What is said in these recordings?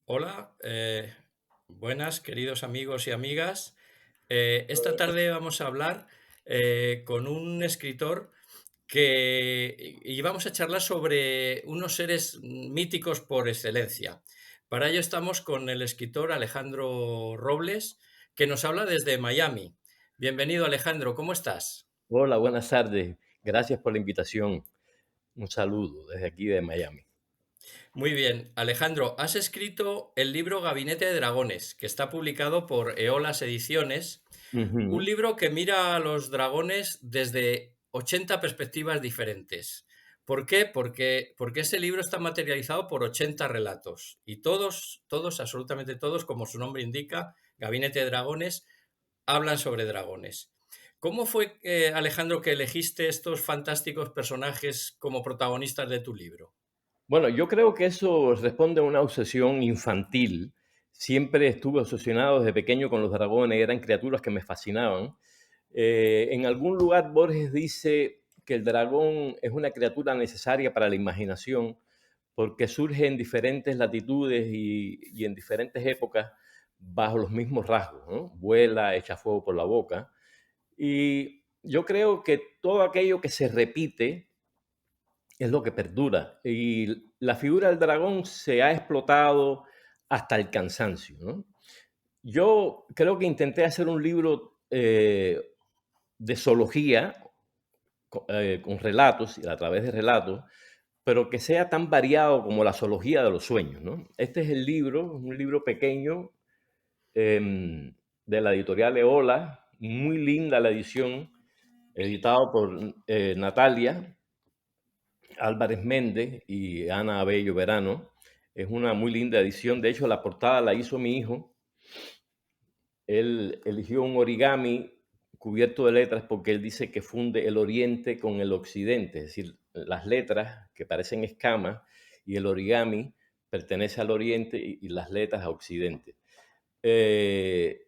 Hola, buenas queridos amigos y amigas. Esta tarde vamos a hablar con un escritor y vamos a charlar sobre unos seres míticos por excelencia. Para ello estamos con el escritor Alejandro Robles, que nos habla desde Miami. Bienvenido, Alejandro, ¿cómo estás? Hola, buenas tardes. Gracias por la invitación. Un saludo desde aquí de Miami. Muy bien, Alejandro, has escrito el libro Gabinete de Dragones, que está publicado por Eolas Ediciones. Un Ujú. libro que mira a los dragones desde 80 perspectivas diferentes. ¿Por qué? Porque ese libro está materializado por 80 relatos y todos, absolutamente todos, como su nombre indica, Gabinete de Dragones, hablan sobre dragones. ¿Cómo fue, Alejandro, que elegiste estos fantásticos personajes como protagonistas de tu libro? Bueno, yo creo que eso responde a una obsesión infantil. Siempre estuve obsesionado desde pequeño con los dragones, eran criaturas que me fascinaban. En algún lugar Borges dice que el dragón es una criatura necesaria para la imaginación porque surge en diferentes latitudes y en diferentes épocas bajo los mismos rasgos, ¿no? Vuela, echa fuego por la boca. Y yo creo que todo aquello que se repite es lo que perdura. Y la figura del dragón se ha explotado hasta el cansancio, ¿no? Yo creo que intenté hacer un libro de zoología con relatos y a través de relatos, pero que sea tan variado como la zoología de los sueños, ¿no? Este es el libro, un libro pequeño de la editorial Eola, muy linda la edición, editado por Natalia Álvarez Méndez y Ana Abello Verano. Es una muy linda edición. De hecho, la portada la hizo mi hijo. Él eligió un origami cubierto de letras porque él dice que funde el oriente con el occidente, es decir, las letras que parecen escamas y el origami pertenece al oriente y las letras a occidente. Eh,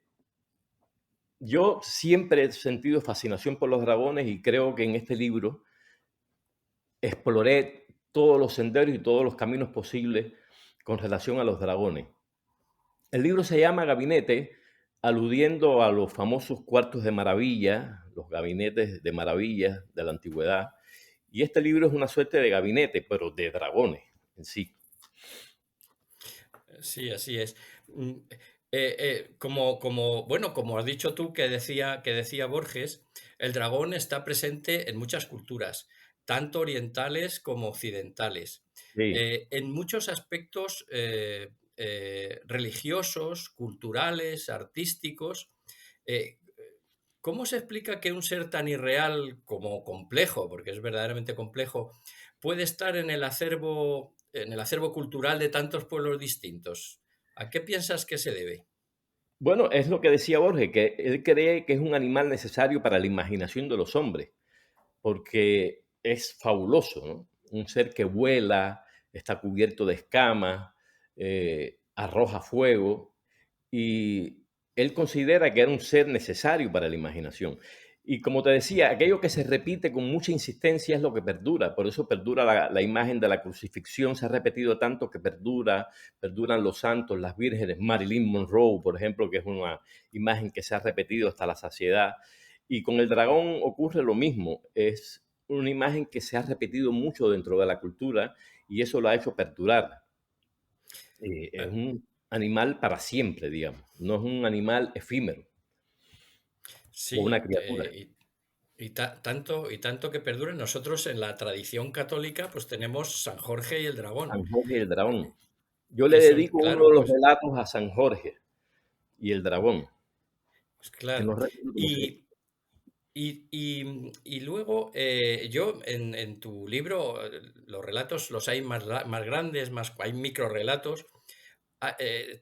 yo siempre he sentido fascinación por los dragones y creo que en este libro exploré todos los senderos y todos los caminos posibles con relación a los dragones. El libro se llama Gabinete, aludiendo a los famosos cuartos de maravilla, los gabinetes de maravillas de la antigüedad. Y este libro es una suerte de gabinete, pero de dragones en sí. Sí, así es. Bueno, como has dicho tú que decía Borges, el dragón está presente en muchas culturas, tanto orientales como occidentales. Sí. En muchos aspectos religiosos, culturales, artísticos. eh, ¿Cómo se explica que un ser tan irreal como complejo, porque es verdaderamente complejo, puede estar en el acervo cultural de tantos pueblos distintos? ¿A qué piensas que se debe? Bueno, es lo que decía Borges, que él cree que es un animal necesario para la imaginación de los hombres, porque es fabuloso, ¿no? Un ser que vuela, está cubierto de escamas, arroja fuego, y él considera que era un ser necesario para la imaginación. Y como te decía, aquello que se repite con mucha insistencia es lo que perdura, por eso perdura la imagen de la crucifixión, se ha repetido tanto que perdura, perduran los santos, las vírgenes, Marilyn Monroe, por ejemplo, que es una imagen que se ha repetido hasta la saciedad. Y con el dragón ocurre lo mismo, es una imagen que se ha repetido mucho dentro de la cultura y eso lo ha hecho perdurar. Es Eh, un animal para siempre, digamos, no es un animal efímero o una sí, criatura. y tanto que perdure. Nosotros en la tradición católica pues tenemos San Jorge y el dragón, San Jorge y el dragón. Yo le que son, dedico uno claro, de los pues, relatos a San Jorge y el dragón, pues en claro. los relatos como se Y, y luego, yo en tu libro, los relatos los hay más grandes, hay microrelatos,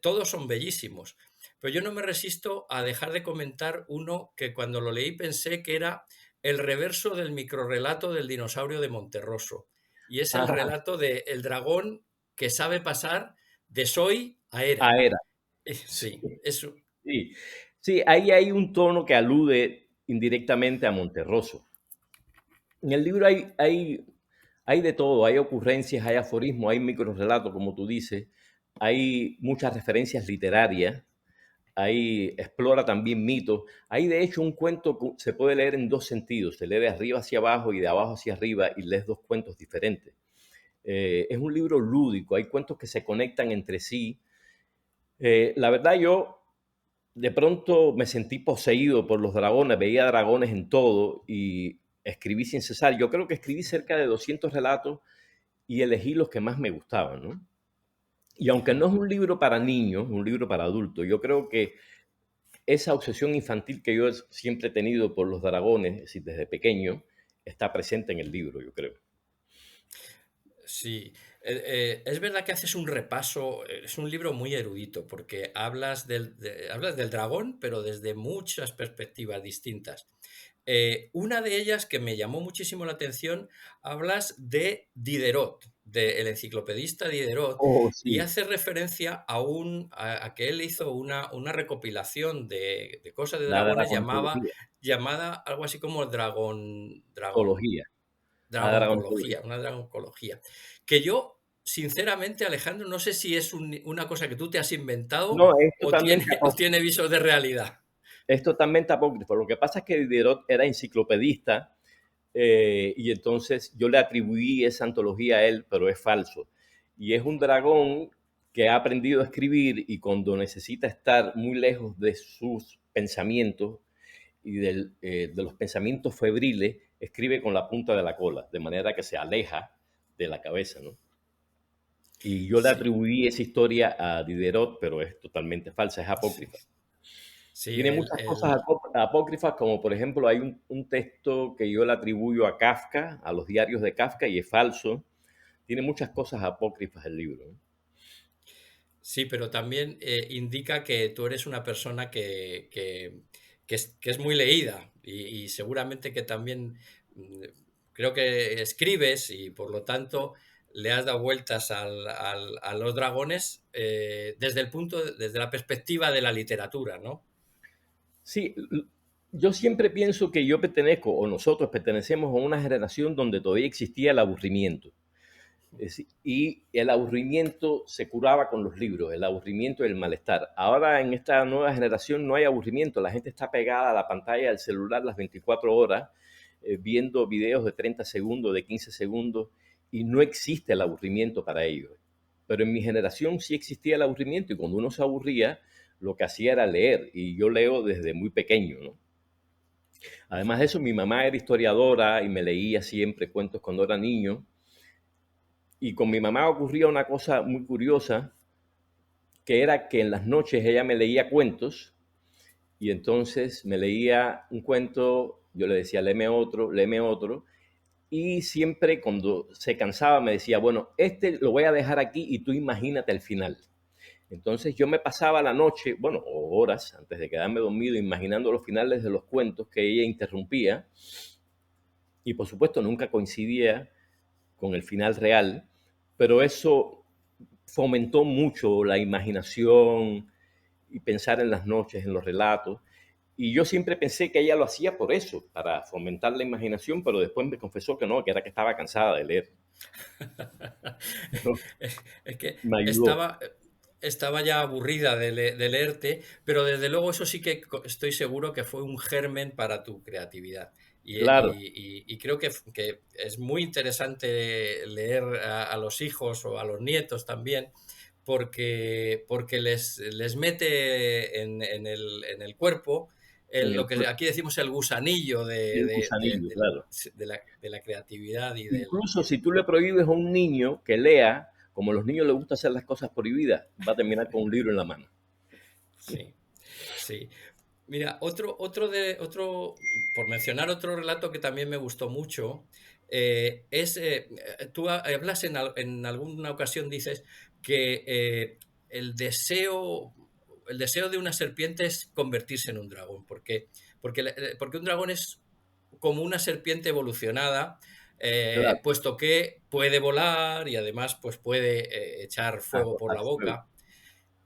todos son bellísimos, pero yo no me resisto a dejar de comentar uno que cuando lo leí pensé que era el reverso del microrrelato del dinosaurio de Monterroso, y es el ah, relato de el dragón que sabe pasar de soy a era. a Hera. Sí, Sí, eso. sí. Sí, ahí hay un tono que alude indirectamente a Monterroso. En el libro hay de todo, hay ocurrencias, hay aforismos, hay microrelatos, como tú dices, hay muchas referencias literarias, ahí explora también mitos. Hay de hecho un cuento que se puede leer en dos sentidos, se lee de arriba hacia abajo y de abajo hacia arriba y lees dos cuentos diferentes. Es un libro lúdico, hay cuentos que se conectan entre sí. La verdad yo de pronto me sentí poseído por los dragones, veía dragones en todo y escribí sin cesar. Yo creo que escribí cerca de 200 relatos y elegí los que más me gustaban, ¿no? Y aunque no es un libro para niños, un libro para adultos, yo creo que esa obsesión infantil que yo siempre he tenido por los dragones, es decir, desde pequeño, está presente en el libro, yo creo. Sí, es verdad que haces un repaso, es un libro muy erudito, porque hablas del dragón, pero desde muchas perspectivas distintas. Una de ellas que me llamó muchísimo la atención, hablas de Diderot, del enciclopedista Diderot, Oh, y sí, hace referencia a que él hizo una recopilación de cosas de la dragones dragontología, llamada algo así como zoología, la dragoncología, dragontología. una dragoncología. Que yo, sinceramente, Alejandro, no sé si es una cosa que tú te has inventado No, es o tiene, totalmente o apócrifo. tiene visos de realidad. Es totalmente apócrifo. Lo que pasa es que Diderot era enciclopedista y entonces yo le atribuí esa antología a él, pero es falso. Y es un dragón que ha aprendido a escribir y cuando necesita estar muy lejos de sus pensamientos y de los pensamientos febriles, escribe con la punta de la cola, de manera que se aleja de la cabeza, ¿no? Y yo le Sí, atribuí esa historia a Diderot, pero es totalmente falsa, es sí, apócrifa. sí, Tiene muchas cosas apócrifas, como por ejemplo hay un texto que yo le atribuyo a Kafka, a los diarios de Kafka, y es falso. Tiene muchas cosas apócrifas el libro, ¿no? sí, pero también indica que tú eres una persona que es muy leída y seguramente que también mm, creo que escribes y por lo tanto le has dado vueltas a los dragones desde la perspectiva de la literatura, ¿no? Sí, yo siempre pienso que yo pertenezco, o nosotros pertenecemos a una generación donde todavía existía el aburrimiento. Y el aburrimiento se curaba con los libros, el aburrimiento y el malestar. Ahora en esta nueva generación no hay aburrimiento, la gente está pegada a la pantalla del celular las 24 horas, viendo videos de 30 segundos, de 15 segundos, y no existe el aburrimiento para ellos. Pero en mi generación sí existía el aburrimiento y cuando uno se aburría, lo que hacía era leer, y yo leo desde muy pequeño, ¿no? Además de eso, mi mamá era historiadora y me leía siempre cuentos cuando era niño, y con mi mamá ocurría una cosa muy curiosa, que era que en las noches ella me leía cuentos y entonces me leía un cuento, yo le decía, léeme otro, y siempre cuando se cansaba me decía, bueno, este lo voy a dejar aquí y tú imagínate el final. Entonces yo me pasaba la noche, bueno, o horas antes de quedarme dormido, imaginando los finales de los cuentos que ella interrumpía y por supuesto nunca coincidía con el final real, pero eso fomentó mucho la imaginación y pensar en las noches, en los relatos. Y yo siempre pensé que ella lo hacía por eso, para fomentar la imaginación, pero después me confesó que no, que era que estaba cansada de leer. Pero Es que me ayudó. estaba ya aburrida de leerte, pero desde luego eso sí que estoy seguro que fue un germen para tu creatividad. Claro, Y creo que es muy interesante leer a los hijos o a los nietos también, porque les mete en el cuerpo en el lo que aquí decimos el gusanillo el gusanillo, claro. de la creatividad y Incluso si tú le prohíbes a un niño que lea, como a los niños les gusta hacer las cosas prohibidas, va a terminar con un libro en la mano. Sí, sí. Mira, por mencionar otro relato que también me gustó mucho, tú hablas en alguna ocasión, dices que el deseo, el deseo de una serpiente es convertirse en un dragón, porque un dragón es como una serpiente evolucionada, Claro, puesto que puede volar y además pues puede echar fuego por arrojar la fuego. boca.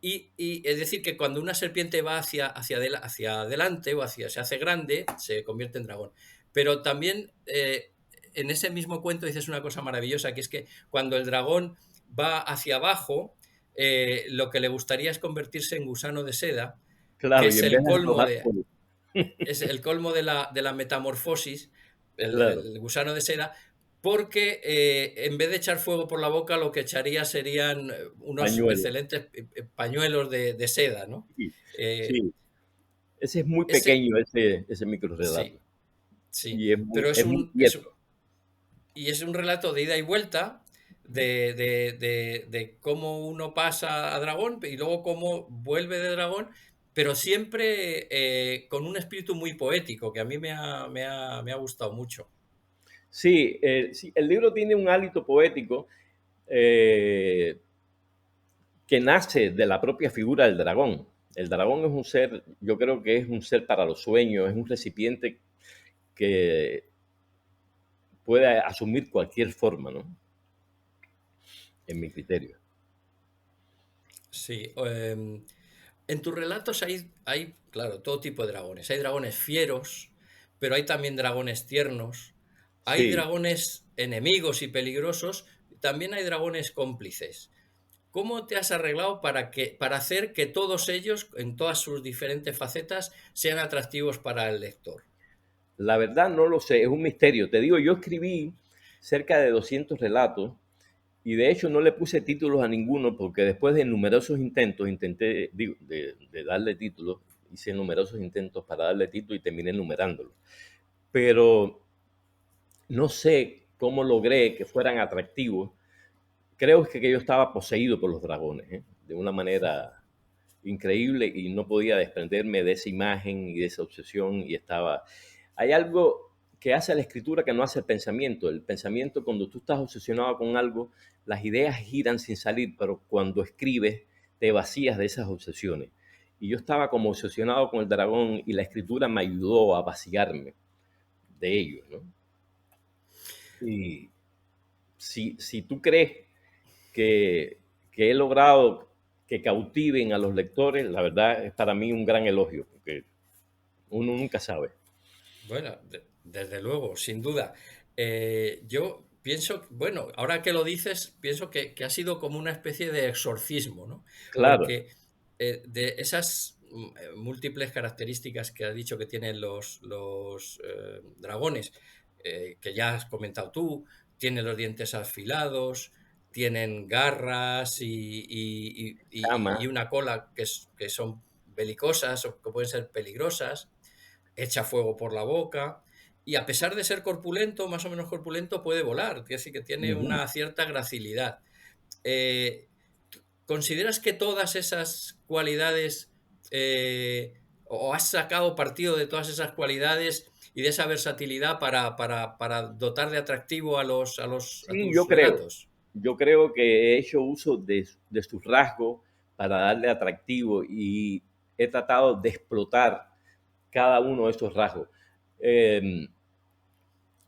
Y es decir, que cuando una serpiente va hacia adelante o se hace grande, se convierte en dragón. Pero también en ese mismo cuento dices una cosa maravillosa, que es que cuando el dragón va hacia abajo, lo que le gustaría es convertirse en gusano de seda, que Claro, y en vez de arrojar polvo. es el colmo de la metamorfosis, Claro, el gusano de seda, porque en vez de echar fuego por la boca, lo que echaría serían unos pañuelo. excelentes pañuelos de seda, ¿no? Sí, Eh, sí. Ese es muy ese, pequeño, ese sí, microrrelato. sí, Y pero es muy quieto. y es un relato de ida y vuelta de cómo uno pasa a dragón y luego cómo vuelve de dragón, pero siempre con un espíritu muy poético que a mí me ha gustado mucho. Sí, sí, el libro tiene un hálito poético eh, que nace de la propia figura del dragón. El dragón es un ser, yo creo que es un ser para los sueños, es un recipiente que puede asumir cualquier forma, ¿no? En mi criterio. Sí, en tus relatos hay, claro, todo tipo de dragones. Hay dragones fieros, pero hay también dragones tiernos. Hay Sí, dragones enemigos y peligrosos. También hay dragones cómplices. ¿Cómo te has arreglado para hacer que todos ellos, en todas sus diferentes facetas, sean atractivos para el lector? la verdad no lo sé, es un misterio. Te digo, yo escribí cerca de 200 relatos y de hecho no le puse títulos a ninguno porque después de numerosos intentos, intenté digo, de darle títulos, hice numerosos intentos para darle título y terminé numerándolo. Pero no sé cómo logré que fueran atractivos. Creo que yo estaba poseído por los dragones, ¿eh? De una manera increíble y no podía desprenderme de esa imagen y de esa obsesión y estaba... Hay algo que hace la escritura que no hace el pensamiento. El pensamiento, cuando tú estás obsesionado con algo, las ideas giran sin salir, pero cuando escribes te vacías de esas obsesiones. Y yo estaba como obsesionado con el dragón y la escritura me ayudó a vaciarme de ello, ¿no? Y si tú crees que he logrado que cautiven a los lectores, la verdad es para mí un gran elogio, porque uno nunca sabe. Bueno, desde luego, sin duda. Yo pienso, bueno, ahora que lo dices, pienso que ha sido como una especie de exorcismo, ¿no? Claro, Porque de esas múltiples características que has dicho que tienen los dragones, que ya has comentado tú, tienen los dientes afilados, tienen garras cama, y una cola que son belicosas o que pueden ser peligrosas, echa fuego por la boca y a pesar de ser corpulento, más o menos corpulento, puede volar, que sí que tiene ujú. una cierta gracilidad. Eh, ¿Consideras que todas esas cualidades o has sacado partido de todas esas cualidades y de esa versatilidad para dotar de atractivo a Sí, tus relatos? yo creo que he hecho uso de sus rasgos para darle atractivo y he tratado de explotar cada uno de esos rasgos. Eh,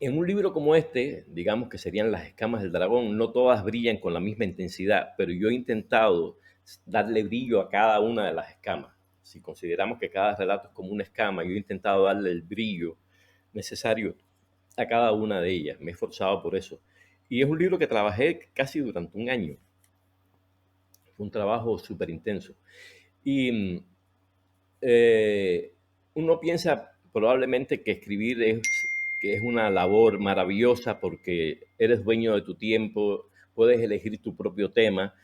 En un libro como este, digamos que serían Las escamas del dragón, no todas brillan con la misma intensidad, pero yo he intentado darle brillo a cada una de las escamas. Si consideramos que cada relato es como una escama, yo he intentado darle el brillo necesario a cada una de ellas. Me he esforzado por eso. Y es un libro que trabajé casi durante un año. Fue un trabajo súper intenso. Y eh, uno piensa probablemente que es una labor maravillosa porque eres dueño de tu tiempo, puedes elegir tu propio tema,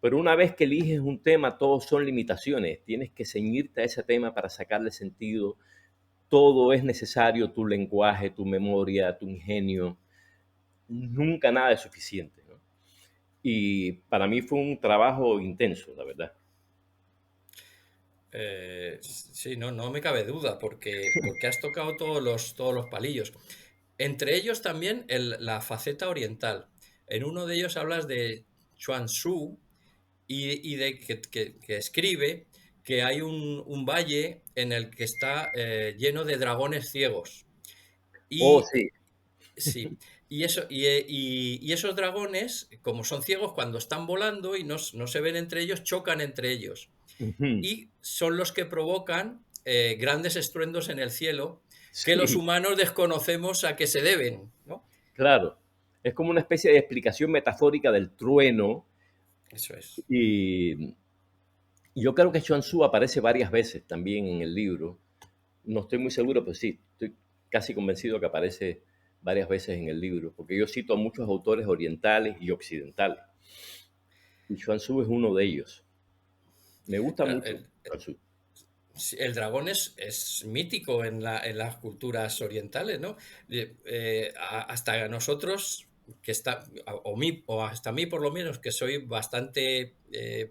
pero una vez que eliges un tema, todos son limitaciones. Tienes que ceñirte a ese tema para sacarle sentido. Todo es necesario, tu lenguaje, tu memoria, tu ingenio. Nunca nada es suficiente, ¿no? Y para mí fue un trabajo intenso, la verdad. Sí, no, no me cabe duda, porque has tocado todos los palillos. Entre ellos también la faceta oriental. En uno de ellos hablas de Chuan Tzu y de que escribe que hay un valle en el que está lleno de dragones ciegos. Oh, Y sí. sí, y esos dragones, como son ciegos, cuando están volando y no se ven entre ellos, chocan entre ellos Ujú. y son los que provocan grandes estruendos en el cielo que los Sí, humanos desconocemos a qué se deben, ¿no? claro. Es como una especie de explicación metafórica del trueno eso es. Y yo creo que Chuang Tzu aparece varias veces también en el libro. No estoy muy seguro, pero sí, estoy casi convencido que aparece varias veces en el libro, porque yo cito a muchos autores orientales y occidentales, y Chuang Tzu es uno de ellos. Me gusta Claro, mucho Chuang Tzu. sí, el dragón es mítico en las culturas orientales, ¿no? Hasta nosotros, que está, o hasta mí por lo menos, que soy bastante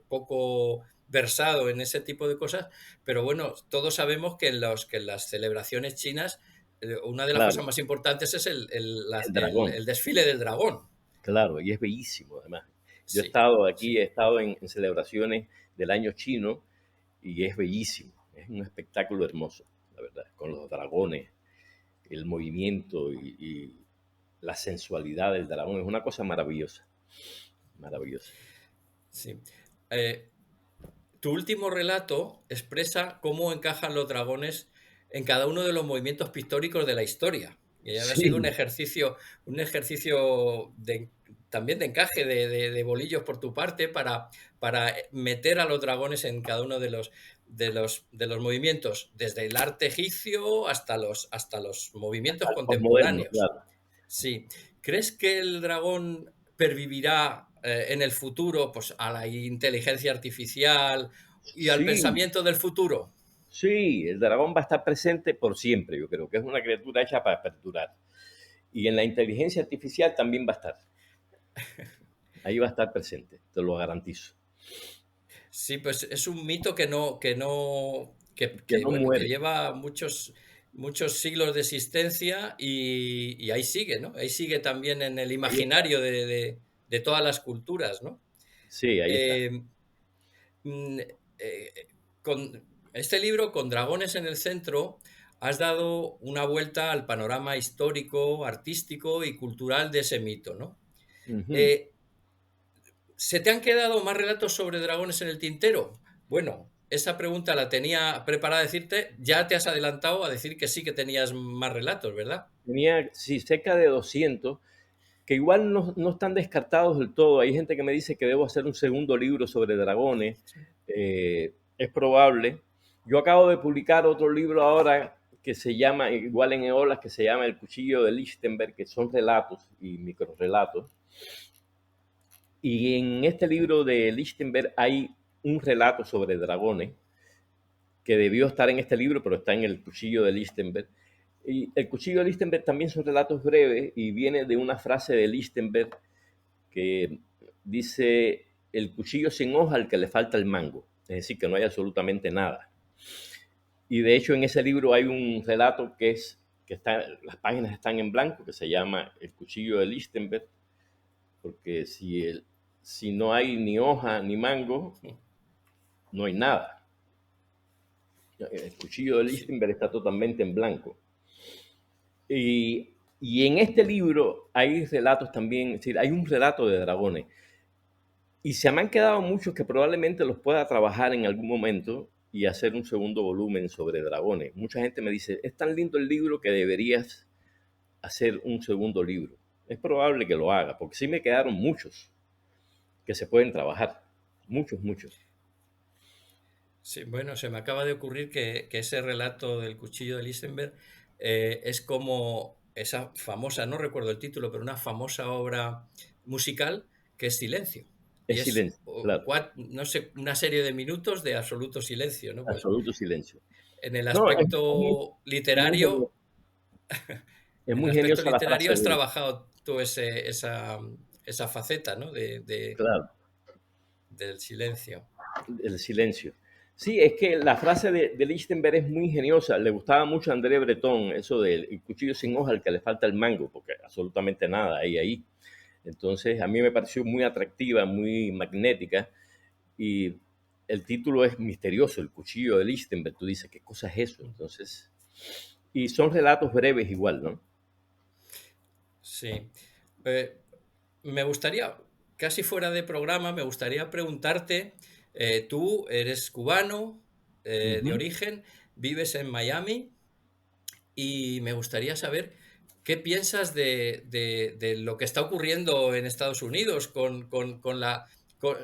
poco versado en ese tipo de cosas, pero bueno, todos sabemos que en las celebraciones chinas, una de las Claro, cosas más importantes es el dragón, el desfile del dragón. claro, y es bellísimo además. Yo he Sí, estado aquí, sí, he estado en celebraciones del año chino y es bellísimo, es un espectáculo hermoso, la verdad, con los dragones, el movimiento y la sensualidad del dragón, es una cosa maravillosa, maravillosa. sí. Eh, Tu último relato expresa cómo encajan los dragones en cada uno de los movimientos pictóricos de la historia. Y había sido Sí, un ejercicio también de encaje de bolillos por tu parte para meter a los dragones en cada uno de los movimientos, desde el arte egipcio hasta los movimientos los modernos, contemporáneos. claro. Sí. ¿Crees que el dragón pervivirá en el futuro, pues, a la inteligencia artificial y al Sí, pensamiento del futuro? sí, el dragón va a estar presente por siempre, yo creo que es una criatura hecha para perdurar. Y en la inteligencia artificial también va a estar, ahí va a estar presente, te lo garantizo. Sí, pues es un mito Que no bueno, que muere. lleva muchos siglos de existencia y ahí sigue, ¿no? Ahí sigue también en el Ahí está. imaginario de todas las culturas, ¿no? Sí, ahí está. Eh, mm, con este libro, con dragones en el centro, has dado una vuelta al panorama histórico, artístico y cultural de ese mito, ¿no? Ujú. Eh, ¿Se te han quedado más relatos sobre dragones en el tintero? Bueno, esa pregunta la tenía preparada a decirte, ya te has adelantado a decir que sí que tenías más relatos, ¿verdad? Tenía, sí, cerca de 200 que igual no están descartados del todo. Hay gente que me dice que debo hacer un segundo libro sobre dragones. Es probable. Yo acabo de publicar otro libro ahora que se llama, igual en Eolas, que se llama El cuchillo de Lichtenberg, que son relatos y microrelatos. Y en este libro de Lichtenberg hay un relato sobre dragones que debió estar en este libro, pero está en El cuchillo de Lichtenberg. Y El cuchillo de Lichtenberg también son relatos breves y viene de una frase de Lichtenberg que dice el cuchillo sin hoja al que le falta el mango, es decir, que no hay absolutamente nada. Y de hecho en ese libro hay un relato que está, las páginas están en blanco, que se llama El cuchillo de Lichtenberg, porque si no hay ni hoja ni mango, no hay nada. El cuchillo de Sí. Lichtenberg está totalmente en blanco. Y en este libro hay relatos también, es decir, hay un relato de dragones. Y se me han quedado muchos que probablemente los pueda trabajar en algún momento y hacer un segundo volumen sobre dragones. Mucha gente me dice, es tan lindo el libro que deberías hacer un segundo libro. Es probable que lo haga, porque sí me quedaron muchos que se pueden trabajar. Muchos, muchos. Sí, bueno, se me acaba de ocurrir que ese relato del cuchillo de Lichtenberg es como esa famosa, no recuerdo el título, pero una famosa obra musical que es Silencio. Y Es es, silencio, claro. no sé, una serie de minutos de absoluto silencio, ¿no? Pues Absoluto silencio. en el No, aspecto muy literario, es en el muy aspecto geniosa la literario frase has de, trabajado tú esa faceta, ¿no? claro, Del silencio. el silencio. Sí, es que la frase de Lichtenberg es muy ingeniosa. Le gustaba mucho a André Breton eso del el cuchillo sin hoja al que le falta el mango, porque absolutamente nada hay ahí. Entonces, a mí me pareció muy atractiva, muy magnética. Y el título es misterioso, El cuchillo de Lichtenberg. Tú dices, ¿qué cosa es eso? Entonces, y son relatos breves igual, ¿no? Sí. Eh, Me gustaría, casi fuera de programa, me gustaría preguntarte, tú eres cubano de Ujú. origen, vives en Miami y me gustaría saber qué piensas de lo que está ocurriendo en Estados Unidos con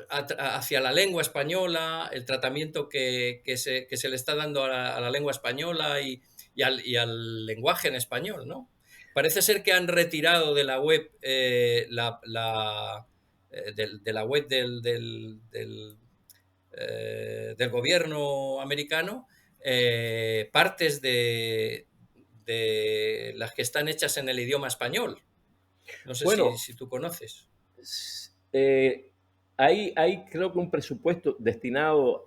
hacia la lengua española, el tratamiento que se le está dando a la lengua española y al lenguaje en español, ¿no? Parece ser que han retirado de la web, de la web del gobierno americano, partes de las que están hechas en el idioma español. No sé Bueno, si tú conoces. eh, hay creo que un presupuesto destinado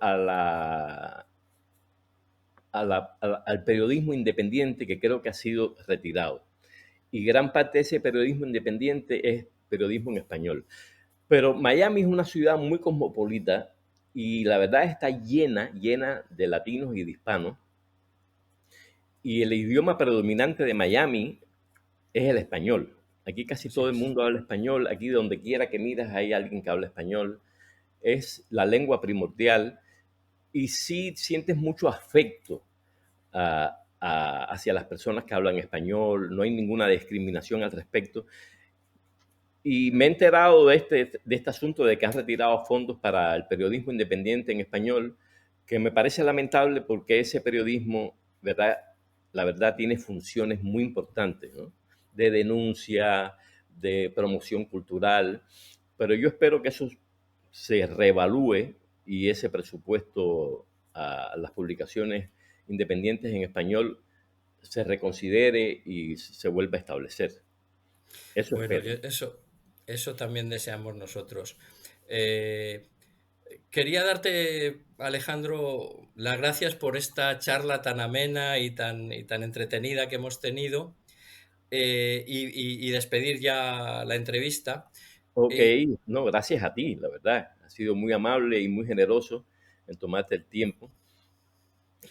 al periodismo independiente que creo que ha sido retirado. Y gran parte de ese periodismo independiente es periodismo en español. Pero Miami es una ciudad muy cosmopolita y la verdad está llena de latinos y de hispanos. Y el idioma predominante de Miami es el español. Aquí casi Así todo el es. mundo habla español. Aquí donde quiera que miras hay alguien que habla español. Es la lengua primordial y sí sientes mucho afecto hacia las personas que hablan español. No hay ninguna discriminación al respecto. Y me he enterado de este asunto de que han retirado fondos para el periodismo independiente en español, que me parece lamentable porque ese periodismo, ¿verdad? La verdad tiene funciones muy importantes, ¿no? De denuncia, de promoción cultural, pero yo espero que eso se reevalúe y ese presupuesto a las publicaciones independientes en español se reconsidere y se vuelva a establecer. Eso Bueno, espero. eso también deseamos nosotros. Eh, Quería darte, Alejandro, las gracias por esta charla tan amena y tan entretenida que hemos tenido, y despedir ya la entrevista. Ok, Eh, no, gracias a ti, la verdad. Has sido muy amable y muy generoso en tomarte el tiempo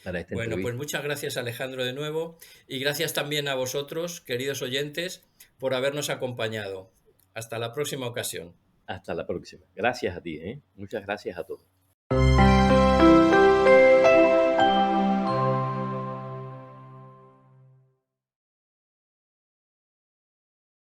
para esta bueno, pues entrevista. muchas gracias, Alejandro, de nuevo, y gracias también a vosotros, queridos oyentes, por habernos acompañado. Hasta la próxima ocasión. Hasta la próxima. Gracias a ti, ¿eh? Muchas gracias a todos.